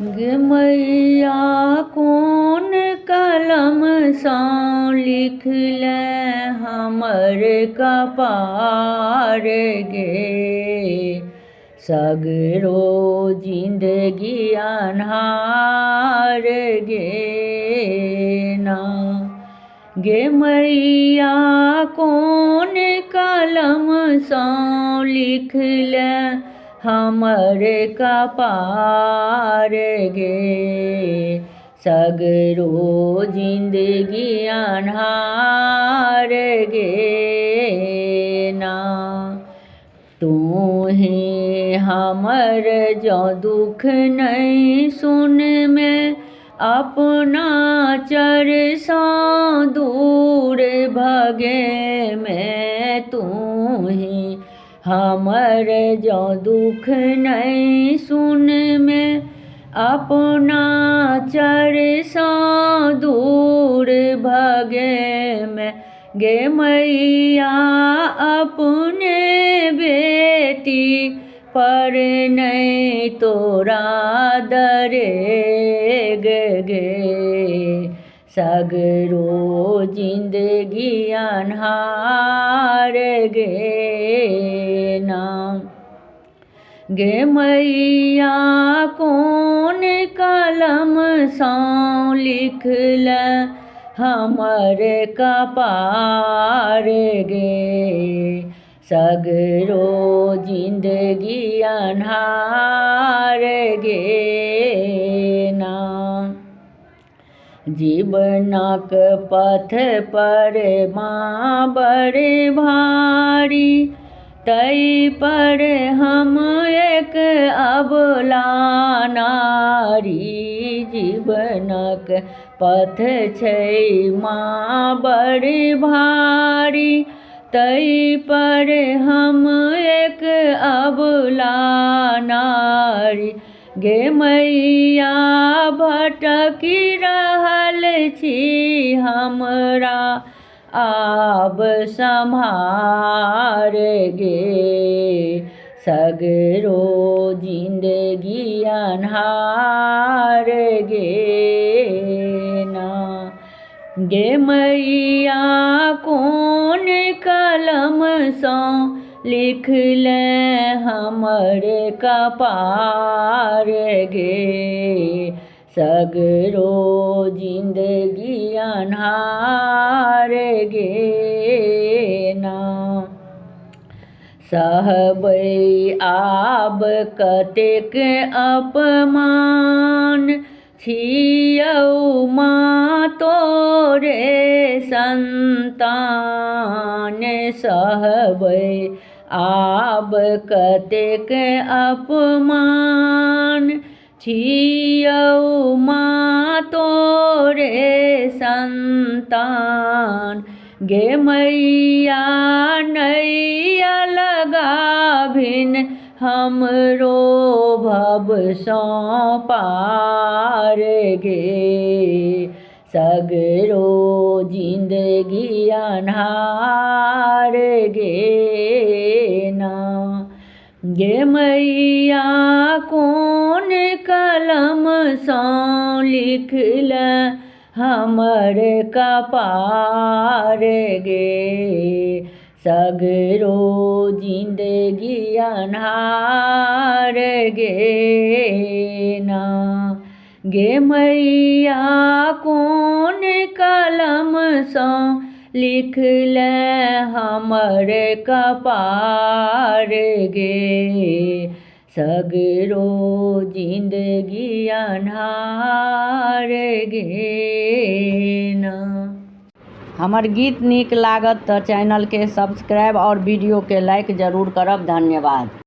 गे मैया कोन कलम सँ लिखले हमर कपार गे। सगरो जिंदगी अन्हार गे ना। गे मैया कोन कलम सँ लिखले हमर कपार गे। सगरो जिंदगी अन्हार गे ना। तूही हमर जो दुख नहीं सुन में अपना चर सँ दूर भगे में। तूही हमर जो दुख नहीं सुन में अपना चर सँ दूर भगे में। गे मैया अपने बेटी पर नहीं तोरा दरेग गे। सगरो जिंदगी अन्हार गे ना। गे मैया कोन कलम सँ लिखले हमर कपार गे। सगरो जिंदगी अन्हार गे ना। जीवनक पथ पर माँ बड़े भारी, तै पर हम एक अबला नारी। जीवनक पथ छै माँ बड़े भारी, तै पर हम एक अबला नारी। गे मैया भटकी रहल छी हमरा आब सम्हार गे। सगरो जिंदगी अन्हार गे ना। गे मैया कोन कलम सँ लिखले हमर कपार गे। सगरो जिंदगी अन्हार गे ना। सहबै आब कतेक अपमान, छियौ माँ तोरे संतान। सहबै आब कतेक अपमान, छियौ माँ तोरे संतान। गे मैया नैया लगाभिन हमरो भव सँ पार गे। सगरो जिंदगी अन्हार गे ना। गे मैया कोन कलम सँ लिखले हमर कपार गे। सगरो जिंदगी अन्हार गे ना। गे मैया कोन कलम सँ लिखले हमर कपार गे। सगरो जिंदगी अन्हार गे ना। हमर गीत नीक लागत तऽ चैनल के सब्सक्राइब और वीडियो के लाइक जरूर करब। धन्यवाद।